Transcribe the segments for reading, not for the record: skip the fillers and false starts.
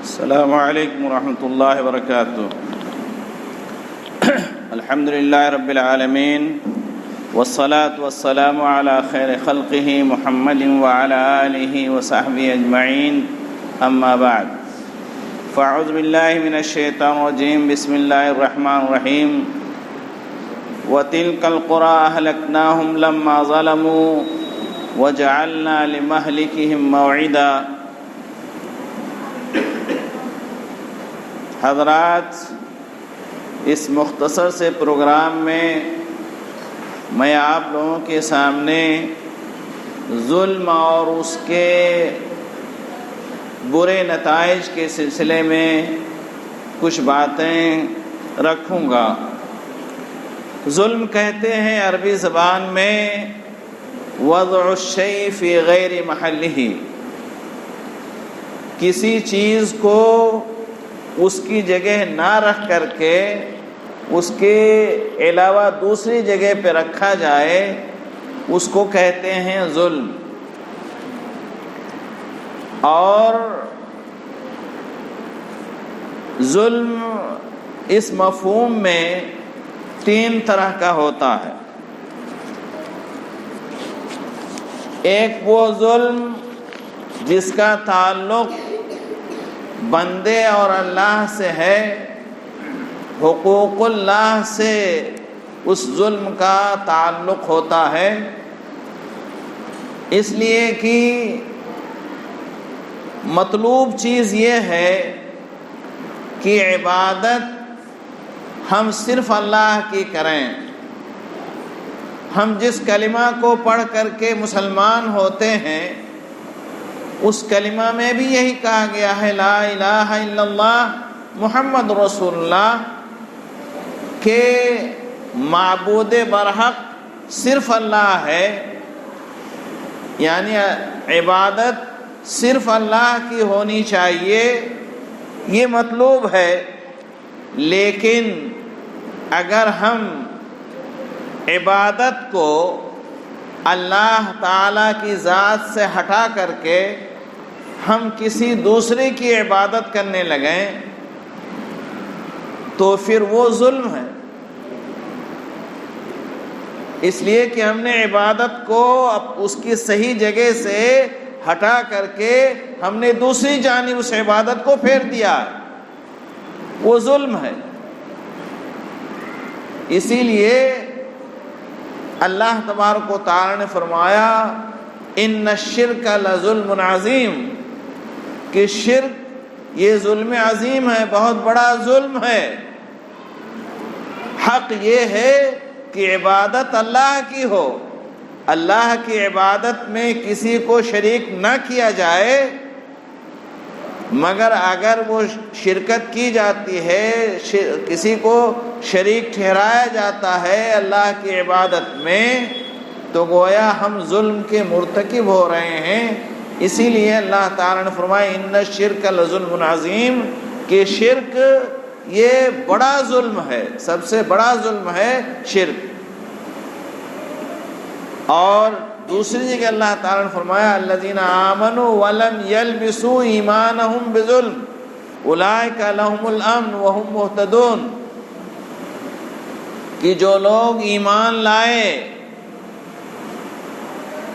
السلام علیکم ورحمۃ اللہ وبرکاتہ۔ الحمد للہ رب العالمین والصلاة والسلام علی خیر خلقہ محمد وعلی آلہ وصحبہ اجمعین، اما بعد فاعوذ باللہ من الشیطان الرجیم، بسم اللہ الرحمن الرحیم۔ وَتِلْكَ الْقُرَىٰ أَهْلَكْنَاهُمْ لَمَّا ظَلَمُوا وَجَعَلْنَا لِمَهْلِكِهِمْ مَوْعِدًا۔ حضرات، اس مختصر سے پروگرام میں میں آپ لوگوں کے سامنے ظلم اور اس کے برے نتائج کے سلسلے میں کچھ باتیں رکھوں گا۔ ظلم کہتے ہیں عربی زبان میں وضع الشیء فی غیر محلہ، کسی چیز کو اس کی جگہ نہ رکھ کر کے اس کے علاوہ دوسری جگہ پہ رکھا جائے، اس کو کہتے ہیں ظلم۔ اور ظلم اس مفہوم میں تین طرح کا ہوتا ہے۔ ایک وہ ظلم جس کا تعلق بندے اور اللہ سے ہے، حقوق اللہ سے اس ظلم کا تعلق ہوتا ہے، اس لیے کہ مطلوب چیز یہ ہے کہ عبادت ہم صرف اللہ کی کریں۔ ہم جس کلمہ کو پڑھ کر کے مسلمان ہوتے ہیں، اس کلمہ میں بھی یہی کہا گیا ہے، لا الہ الا اللہ محمد رسول اللہ، کہ معبود برحق صرف اللہ ہے، یعنی عبادت صرف اللہ کی ہونی چاہیے، یہ مطلوب ہے۔ لیکن اگر ہم عبادت کو اللہ تعالیٰ کی ذات سے ہٹا کر کے ہم کسی دوسرے کی عبادت کرنے لگیں تو پھر وہ ظلم ہے، اس لیے کہ ہم نے عبادت کو اس کی صحیح جگہ سے ہٹا کر کے ہم نے دوسری جانب اس عبادت کو پھیر دیا، وہ ظلم ہے۔ اسی لیے اللہ تبارک و تعالی نے فرمایا ان الشرک لظلم عظیم، کہ شرک یہ ظلم عظیم ہے، بہت بڑا ظلم ہے۔ حق یہ ہے کہ عبادت اللہ کی ہو، اللہ کی عبادت میں کسی کو شریک نہ کیا جائے، مگر اگر وہ شرکت کی جاتی ہے، کسی کو شریک ٹھہرایا جاتا ہے اللہ کی عبادت میں، تو گویا ہم ظلم کے مرتکب ہو رہے ہیں۔ اسی لیے اللہ تعالیٰ نے فرمایا ان الشرک لظلم عظیم، کہ شرک یہ بڑا ظلم ہے، سب سے بڑا ظلم ہے شرک۔ اور دوسری جگہ اللہ تعالیٰ نے فرمایا الذین آمنوا ولم یلبسوا ایمانہم بظلم اولئک لہم الامن وہم مہتدون، کہ جو لوگ ایمان لائے،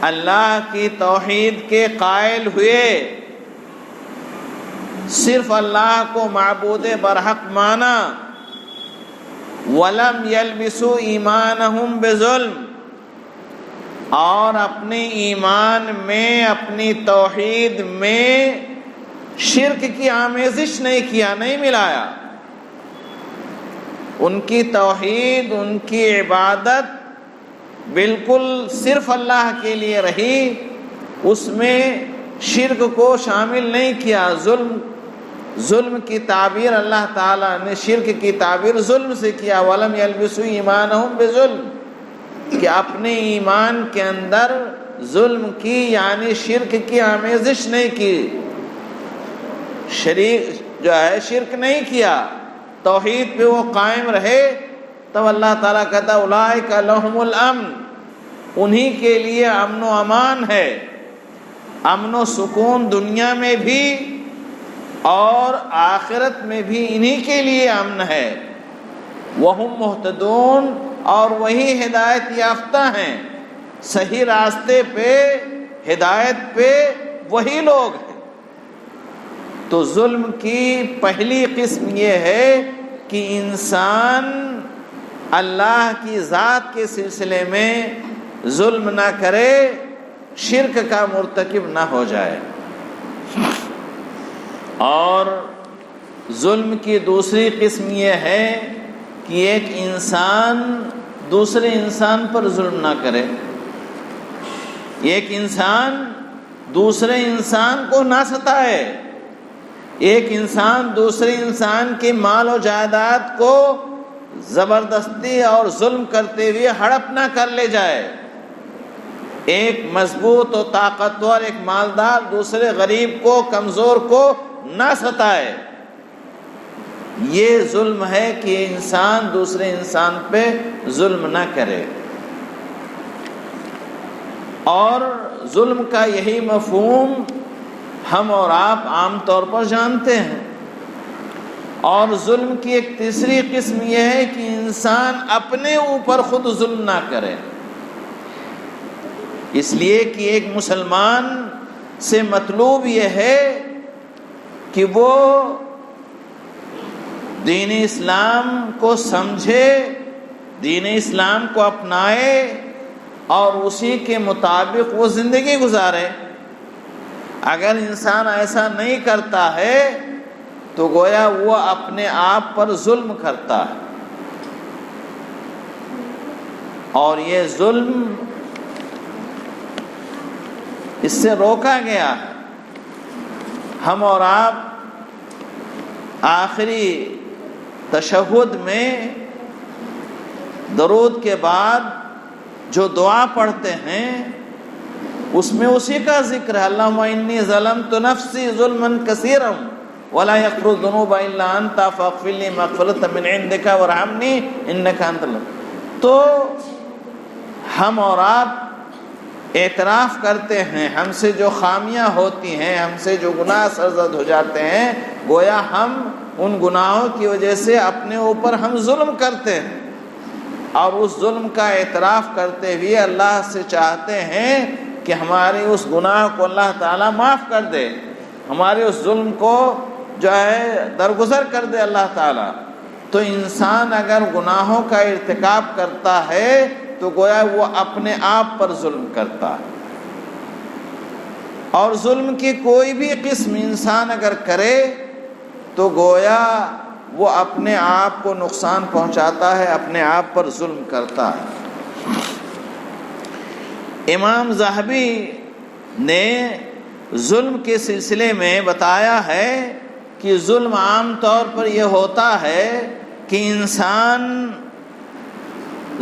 اللہ کی توحید کے قائل ہوئے، صرف اللہ کو معبود برحق مانا، ولم یلبسوا ایمانہم بظلم، اور اپنے ایمان میں، اپنی توحید میں شرک کی آمیزش نہیں کیا، نہیں ملایا، ان کی توحید، ان کی عبادت بالکل صرف اللہ کے لیے رہی، اس میں شرک کو شامل نہیں کیا۔ ظلم کی تعبیر اللہ تعالیٰ نے شرک کی تعبیر ظلم سے کیا، وَلَمْ يَلْبِسُوا إِيمَانَهُمْ بِظُلْمٍ، کہ اپنے ایمان کے اندر ظلم کی یعنی شرک کی آمیزش نہیں کی، شریک جو ہے شرک نہیں کیا، توحید پہ وہ قائم رہے، تب اللہ تعالیٰ کہتا اولئک لہم الامن، انہی کے لیے امن و امان ہے، امن و سکون دنیا میں بھی اور آخرت میں بھی انہی کے لیے امن ہے۔ وہم مہتدون، اور وہی ہدایت یافتہ ہیں، صحیح راستے پہ، ہدایت پہ وہی لوگ ہیں۔ تو ظلم کی پہلی قسم یہ ہے کہ انسان اللہ کی ذات کے سلسلے میں ظلم نہ کرے، شرک کا مرتکب نہ ہو جائے۔ اور ظلم کی دوسری قسم یہ ہے کہ ایک انسان دوسرے انسان پر ظلم نہ کرے، ایک انسان دوسرے انسان کو نہ ستائے، ایک انسان دوسرے انسان کے مال و جائیداد کو زبردستی اور ظلم کرتے ہوئے ہڑپ نہ کر لے جائے، ایک مضبوط و طاقتور، ایک مالدار دوسرے غریب کو، کمزور کو نہ ستائے۔ یہ ظلم ہے کہ انسان دوسرے انسان پہ ظلم نہ کرے۔ اور ظلم کا یہی مفہوم ہم اور آپ عام طور پر جانتے ہیں۔ اور ظلم کی ایک تیسری قسم یہ ہے کہ انسان اپنے اوپر خود ظلم نہ کرے۔ اس لیے کہ ایک مسلمان سے مطلوب یہ ہے کہ وہ دین اسلام کو سمجھے، دین اسلام کو اپنائے اور اسی کے مطابق وہ زندگی گزارے۔ اگر انسان ایسا نہیں کرتا ہے تو گویا وہ اپنے آپ پر ظلم کرتا ہے، اور یہ ظلم اس سے روکا گیا ہے۔ ہم اور آپ آخری تشہد میں درود کے بعد جو دعا پڑھتے ہیں اس میں اسی کا ذکر ہے، اللہم انی ظلمت نفسی ظلما کثیرا ولا یغفر الذنوب الا انت فاغفر لی مغفرۃ من عندک وارحمنی انک انت تو ہم اور آپ اعتراف کرتے ہیں ہم سے جو خامیاں ہوتی ہیں، ہم سے جو گناہ سرزد ہو جاتے ہیں، گویا ہم ان گناہوں کی وجہ سے اپنے اوپر ہم ظلم کرتے ہیں، اور اس ظلم کا اعتراف کرتے ہوئے اللہ سے چاہتے ہیں کہ ہمارے اس گناہ کو اللہ تعالیٰ معاف کر دے، ہمارے اس ظلم کو جو ہے درگزر کر دے اللہ تعالیٰ۔ تو انسان اگر گناہوں کا ارتکاب کرتا ہے تو گویا وہ اپنے آپ پر ظلم کرتا ہے، اور ظلم کی کوئی بھی قسم انسان اگر کرے تو گویا وہ اپنے آپ کو نقصان پہنچاتا ہے، اپنے آپ پر ظلم کرتا ہے۔ امام ذہبی نے ظلم کے سلسلے میں بتایا ہے کہ ظلم عام طور پر یہ ہوتا ہے کہ انسان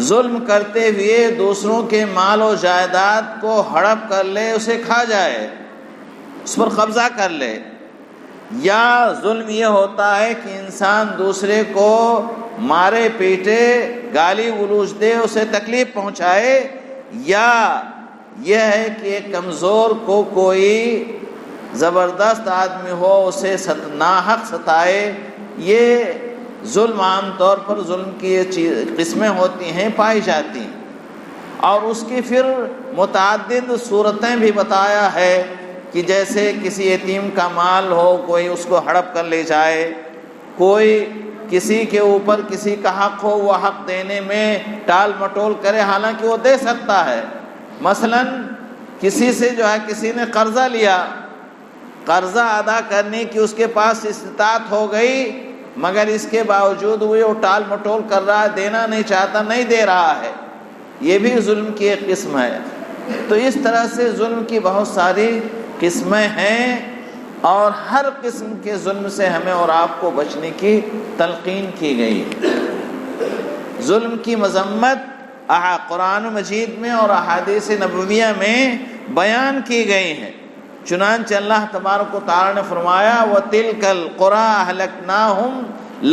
ظلم کرتے ہوئے دوسروں کے مال و جائیداد کو ہڑپ کر لے، اسے کھا جائے، اس پر قبضہ کر لے، یا ظلم یہ ہوتا ہے کہ انسان دوسرے کو مارے پیٹے، گالی گلوچ دے، اسے تکلیف پہنچائے، یا یہ ہے کہ ایک کمزور کو کوئی زبردست آدمی ہو اسے ناحق ستائے۔ یہ ظلم عام طور پر ظلم کی یہ قسمیں ہوتی ہیں، پائی جاتی ہیں، اور اس کی پھر متعدد صورتیں بھی بتایا ہے کہ جیسے کسی یتیم کا مال ہو، کوئی اس کو ہڑپ کر لے جائے، کوئی کسی کے اوپر کسی کا حق ہو، وہ حق دینے میں ٹال مٹول کرے، حالانکہ وہ دے سکتا ہے۔ مثلا کسی سے جو ہے کسی نے قرضہ لیا، قرضہ ادا کرنے کی اس کے پاس استطاعت ہو گئی، مگر اس کے باوجود وہ ٹال مٹول کر رہا ہے، دینا نہیں چاہتا، نہیں دے رہا ہے، یہ بھی ظلم کی ایک قسم ہے۔ تو اس طرح سے ظلم کی بہت ساری قسمیں ہیں، اور ہر قسم کے ظلم سے ہمیں اور آپ کو بچنے کی تلقین کی گئی ہے۔ ظلم کی مذمت قرآن مجید میں اور احادیث نبویہ میں بیان کی گئی ہیں۔ چنانچہ اللہ تبارک و تعالی نے فرمایا وَتِلْكَ الْقُرَىٰ أَهْلَكْنَاهُمْ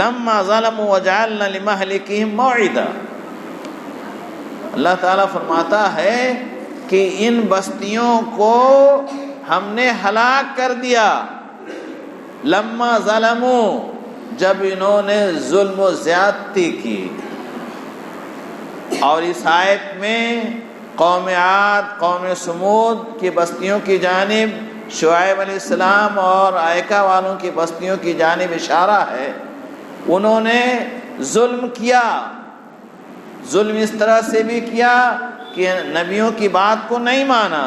لَمَّا ظَلَمُوا وَجَعَلْنَا لِمَهْلِكِهِمْ مَوْعِدًا۔ اللہ تعالیٰ فرماتا ہے کہ ان بستیوں کو ہم نے ہلاک کر دیا لما ظلموا، جب انہوں نے ظلم و زیادتی کی۔ اور اس آیت میں قوم عاد، قوم سمود کی بستیوں کی جانب، شعیب علیہ السلام اور ایکا والوں کی بستیوں کی جانب اشارہ ہے۔ انہوں نے ظلم کیا، ظلم اس طرح سے بھی کیا کہ نبیوں کی بات کو نہیں مانا،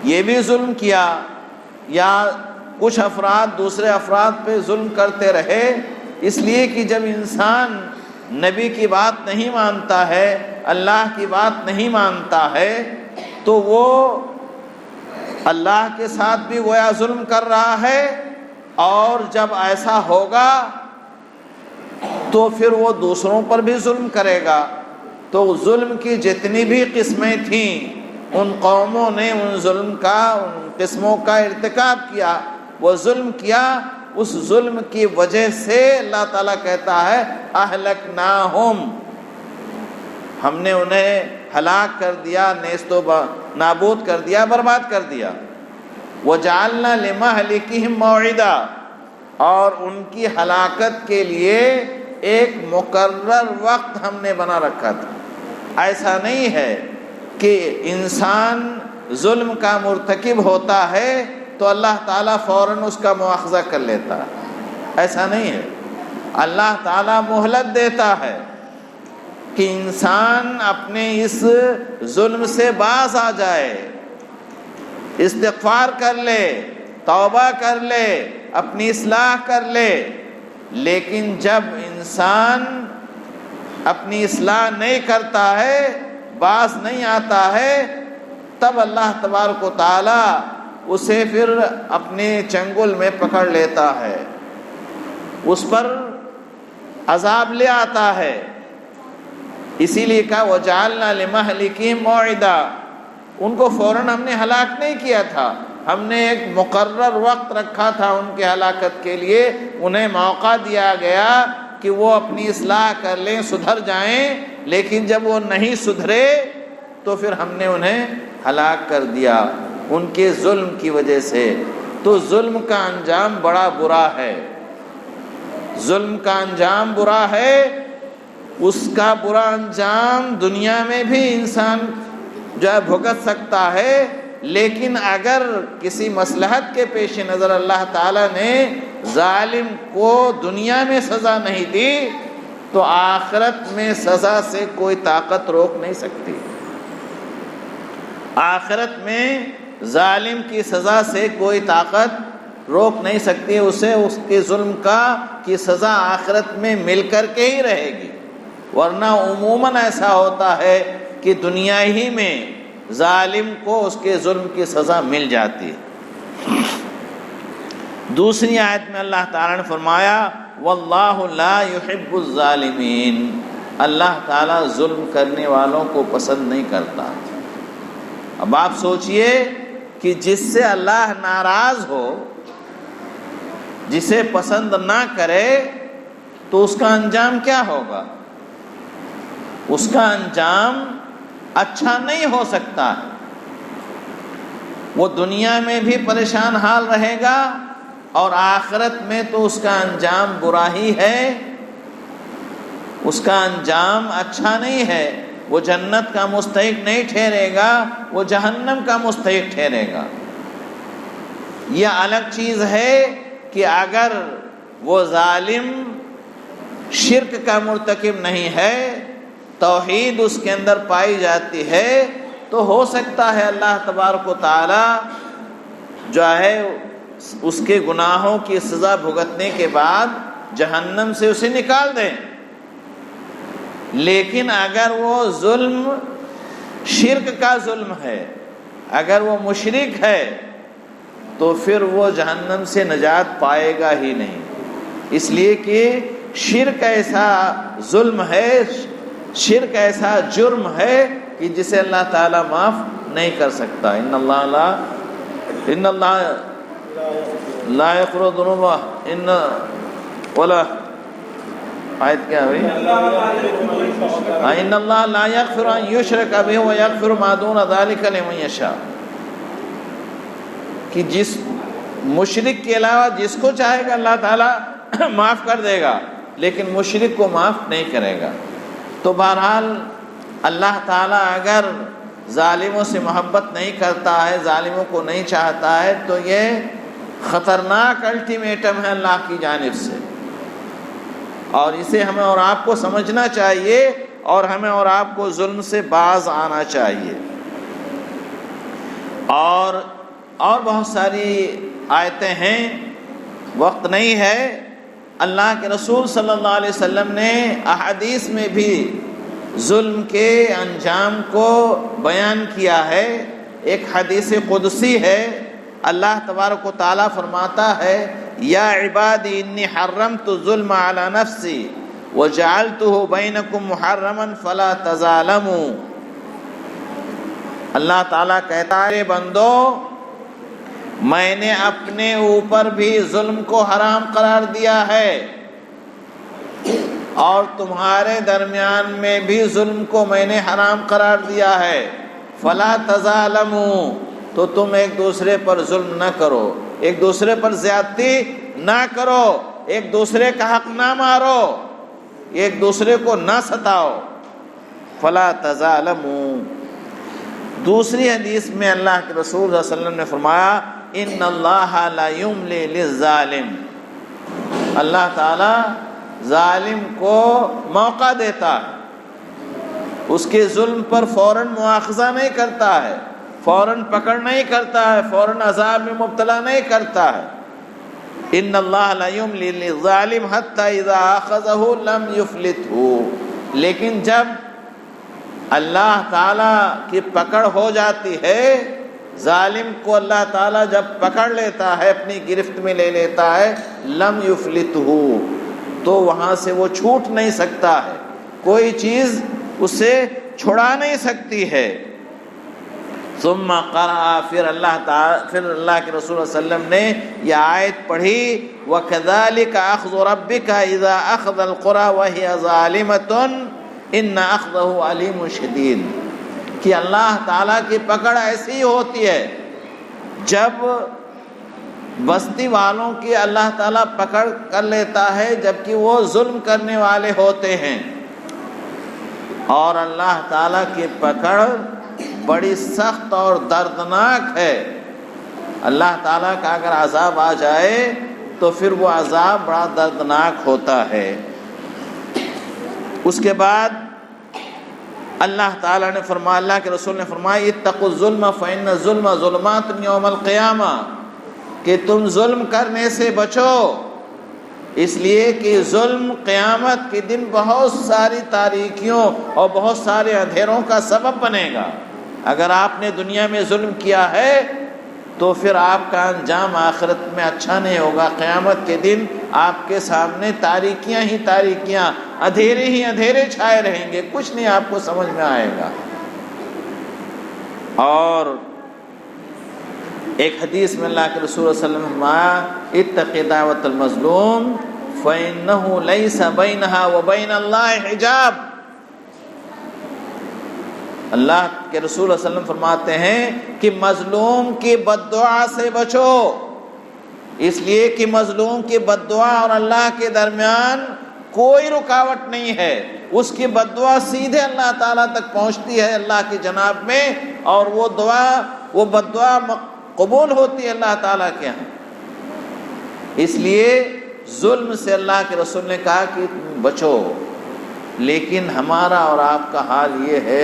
یہ بھی ظلم کیا، یا کچھ افراد دوسرے افراد پہ ظلم کرتے رہے، اس لیے کہ جب انسان نبی کی بات نہیں مانتا ہے، اللہ کی بات نہیں مانتا ہے، تو وہ اللہ کے ساتھ بھی گویا ظلم کر رہا ہے، اور جب ایسا ہوگا تو پھر وہ دوسروں پر بھی ظلم کرے گا۔ تو ظلم کی جتنی بھی قسمیں تھیں، ان قوموں نے ان قسموں کا ارتکاب کیا، وہ ظلم کیا۔ اس ظلم کی وجہ سے اللہ تعالیٰ کہتا ہے اہلکناہم، ہم نے انہیں ہلاک کر دیا، نیست و نابود کر دیا، برباد کر دیا۔ وجعلنا لمہلکہم موعدا، اور ان کی ہلاکت کے لیے ایک مقرر وقت ہم نے بنا رکھا تھا۔ ایسا نہیں ہے کہ انسان ظلم کا مرتکب ہوتا ہے تو اللہ تعالیٰ فوراً اس کا مواخذہ کر لیتا ہے، ایسا نہیں ہے۔ اللہ تعالیٰ مہلت دیتا ہے کہ انسان اپنے اس ظلم سے باز آ جائے، استغفار کر لے، توبہ کر لے، اپنی اصلاح کر لے۔ لیکن جب انسان اپنی اصلاح نہیں کرتا ہے، باز نہیں آتا ہے، تب اللہ تبارک و تعالی اسے پھر اپنے چنگل میں پکڑ لیتا ہے، اس پر عذاب لے آتا ہے۔ اسی لیے کہا وَجَعَلْنَا لِمَهْلِكِهِمْ مَوْعِدًا، ان کو فوراً ہم نے ہلاک نہیں کیا تھا، ہم نے ایک مقرر وقت رکھا تھا ان کے ہلاکت کے لیے، انہیں موقع دیا گیا کہ وہ اپنی اصلاح کر لیں، سدھر جائیں، لیکن جب وہ نہیں سدھرے تو پھر ہم نے انہیں ہلاک کر دیا ان کے ظلم کی وجہ سے۔ تو ظلم کا انجام بڑا برا ہے، ظلم کا انجام برا ہے، اس کا برا انجام دنیا میں بھی انسان جو ہے بھگت سکتا ہے، لیکن اگر کسی مصلحت کے پیش نظر اللہ تعالیٰ نے ظالم کو دنیا میں سزا نہیں دی تو آخرت میں سزا سے کوئی طاقت روک نہیں سکتی۔ آخرت میں ظالم کی سزا سے کوئی طاقت روک نہیں سکتی، اسے اس کے ظلم کی سزا آخرت میں مل کر کے ہی رہے گی، ورنہ عموماً ایسا ہوتا ہے کہ دنیا ہی میں ظالم کو اس کے ظلم کی سزا مل جاتی ہے۔ دوسری آیت میں اللہ تعالیٰ نے فرمایا واللہ لا يحب الظالمین، اللہ تعالیٰ ظلم کرنے والوں کو پسند نہیں کرتا۔ اب آپ سوچئے کہ جس سے اللہ ناراض ہو، جسے پسند نہ کرے، تو اس کا انجام کیا ہوگا؟ اس کا انجام اچھا نہیں ہو سکتا ہے، وہ دنیا میں بھی پریشان حال رہے گا اور آخرت میں تو اس کا انجام برا ہی ہے، اس کا انجام اچھا نہیں ہے، وہ جنت کا مستحق نہیں ٹھہرے گا، وہ جہنم کا مستحق ٹھہرے گا۔ یہ الگ چیز ہے کہ اگر وہ ظالم شرک کا مرتکب نہیں ہے، توحید اس کے اندر پائی جاتی ہے، تو ہو سکتا ہے اللہ تبارک و تعالی جو ہے اس کے گناہوں کی سزا بھگتنے کے بعد جہنم سے اسے نکال دیں۔ لیکن اگر وہ ظلم شرک کا ظلم ہے، اگر وہ مشرک ہے، تو پھر وہ جہنم سے نجات پائے گا ہی نہیں، اس لیے کہ شرک ایسا ظلم ہے، شرک ایسا جرم ہے کہ جسے اللہ تعالیٰ معاف نہیں کر سکتا۔ ان اللہ لا یغفر الذنوب ولا آیت کیا ہوئی؟ ان اللہ لا یغفر ان یشرک بہ ویغفر ما دون ذلک لمن یشاء، کہ مشرک کے علاوہ جس کو چاہے گا اللہ تعالیٰ معاف کر دے گا، لیکن مشرک کو معاف نہیں کرے گا۔ تو بہرحال اللہ تعالیٰ اگر ظالموں سے محبت نہیں کرتا ہے، ظالموں کو نہیں چاہتا ہے، تو یہ خطرناک الٹیمیٹم ہے اللہ کی جانب سے، اور اسے ہمیں اور آپ کو سمجھنا چاہیے، اور ہمیں اور آپ کو ظلم سے باز آنا چاہیے۔ اور بہت ساری آیتیں ہیں، وقت نہیں ہے۔ اللہ کے رسول صلی اللہ علیہ وسلم نے احادیث میں بھی ظلم کے انجام کو بیان کیا ہے۔ ایک حدیث قدسی ہے، اللہ تبارک و تعالیٰ فرماتا ہے، یا عبادی انی حرمت الظلم علی نفسی وجعلتہ بینکم محرما فلا تظالموا۔ اللہ تعالیٰ کہتا ہے، بندو میں نے اپنے اوپر بھی ظلم کو حرام قرار دیا ہے، اور تمہارے درمیان میں بھی ظلم کو میں نے حرام قرار دیا ہے، فلا تظالموا، تو تم ایک دوسرے پر ظلم نہ کرو، ایک دوسرے پر زیادتی نہ کرو، ایک دوسرے کا حق نہ مارو، ایک دوسرے کو نہ ستاؤ، فلا تظالموا۔ دوسری حدیث میں اللہ کے رسول صلی اللہ علیہ وسلم نے فرمایا، ان اللہ لا یملی للظالم، اللہ تعالیٰ ظالم کو موقع دیتا ہے، اس کے ظلم پر فوراً مواخذہ نہیں کرتا ہے، فوراً پکڑ نہیں کرتا ہے، فوراً عذاب میں مبتلا نہیں کرتا ہے۔ ان اللہ لا یملی للظالم حتی اذا اخذہ لم یفلتہ، لیکن جب اللہ تعالیٰ کی پکڑ ہو جاتی ہے، ظالم کو اللہ تعالیٰ جب پکڑ لیتا ہے، اپنی گرفت میں لے لیتا ہے، لم یفلتہ، تو وہاں سے وہ چھوٹ نہیں سکتا ہے، کوئی چیز اسے چھڑا نہیں سکتی ہے۔ ثم قرأ، پھر اللہ کے رسول صلی اللہ علیہ وسلم نے یہ آیت پڑھی، وَكَذَلِكَ أَخْذُ رَبِّكَ إِذَا أَخْذَ الْقُرَى وَهِيَ ظَالِمَةٌ إِنَّ أَخْذَهُ عَلِيمٌ شَدِيدٌ، کہ اللہ تعالیٰ کی پکڑ ایسی ہی ہوتی ہے، جب بستی والوں کی اللہ تعالیٰ پکڑ کر لیتا ہے جبکہ وہ ظلم کرنے والے ہوتے ہیں، اور اللہ تعالیٰ کی پکڑ بڑی سخت اور دردناک ہے۔ اللہ تعالیٰ کا اگر عذاب آ جائے تو پھر وہ عذاب بڑا دردناک ہوتا ہے۔ اس کے بعد اللہ تعالیٰ نے فرمایا، اللہ کے رسول نے فرمایا، اتقوا الظلم فإن الظلم ظلمات یوم القیامہ، کہ تم ظلم کرنے سے بچو، اس لیے کہ ظلم قیامت کے دن بہت ساری تاریکیوں اور بہت سارے اندھیروں کا سبب بنے گا۔ اگر آپ نے دنیا میں ظلم کیا ہے تو پھر آپ کا انجام آخرت میں اچھا نہیں ہوگا، قیامت کے دن آپ کے سامنے تاریکیاں ہی تاریکیاں، اندھیرے ہی اندھیرے چھائے رہیں گے، کچھ نہیں آپ کو سمجھ میں آئے گا۔ اور ایک حدیث میں اللہ کے رسول صلی اللہ علیہ وسلم نے فرمایا، اتق دعوت المظلوم فإنه ليس بينها وبين الله حجاب۔ اللہ کے رسول صلی اللہ علیہ وسلم فرماتے ہیں کہ مظلوم کی بد دعا سے بچو، اس لیے کہ مظلوم کی بد دعا اور اللہ کے درمیان کوئی رکاوٹ نہیں ہے، اس کی بد دعا سیدھے اللہ تعالیٰ تک پہنچتی ہے اللہ کی جناب میں، اور وہ بد دعا قبول ہوتی ہے اللہ تعالیٰ کے ہاں۔ اس لیے ظلم سے اللہ کے رسول نے کہا کہ بچو، لیکن ہمارا اور آپ کا حال یہ ہے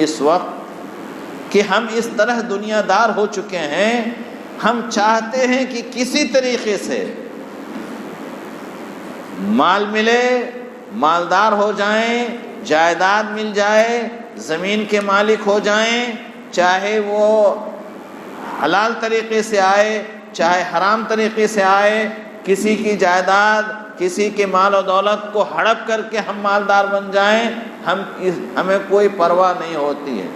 اس وقت کہ ہم اس طرح دنیا دار ہو چکے ہیں، ہم چاہتے ہیں کہ کسی طریقے سے مال ملے، مالدار ہو جائیں، جائیداد مل جائے، زمین کے مالک ہو جائیں، چاہے وہ حلال طریقے سے آئے چاہے حرام طریقے سے آئے، کسی کی جائیداد، کسی کے مال و دولت کو ہڑپ کر کے ہم مالدار بن جائیں، ہمیں کوئی پرواہ نہیں ہوتی ہے،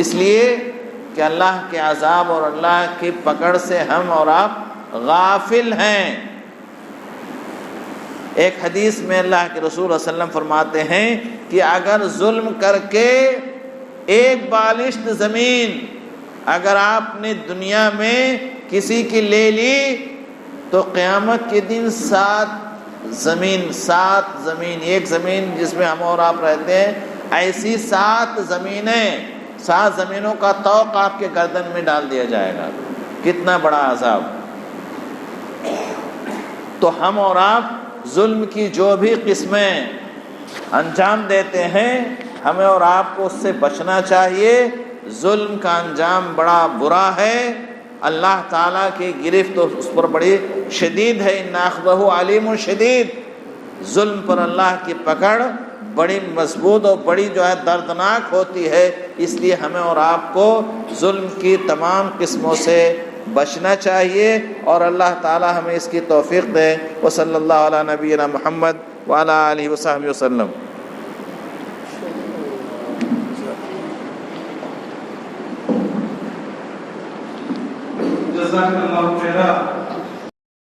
اس لیے کہ اللہ کے عذاب اور اللہ کی پکڑ سے ہم اور آپ غافل ہیں۔ ایک حدیث میں اللہ کے رسول صلی اللہ علیہ وسلم فرماتے ہیں کہ اگر ظلم کر کے ایک بالشت زمین اگر آپ نے دنیا میں کسی کی لے لی تو قیامت کے دن 7 زمین، ایک زمین جس میں ہم اور آپ رہتے ہیں، ایسی 7 زمینیں، 7 زمینوں کا طوق آپ کے گردن میں ڈال دیا جائے گا۔ کتنا بڑا عذاب! تو ہم اور آپ ظلم کی جو بھی قسمیں انجام دیتے ہیں، ہمیں اور آپ کو اس سے بچنا چاہیے۔ ظلم کا انجام بڑا برا ہے، اللہ تعالیٰ کی گرفت اس پر بڑی شدید ہے، ان اخذہ علیم شدید۔ ظلم پر اللہ کی پکڑ بڑی مضبوط اور بڑی جو ہے دردناک ہوتی ہے، اس لیے ہمیں اور آپ کو ظلم کی تمام قسموں سے بچنا چاہیے، اور اللہ تعالیٰ ہمیں اس کی توفیق دے۔ وصلی اللہ علی نبینا محمد وعلی آلہ وصحبہ وسلم۔ جزاک اللہ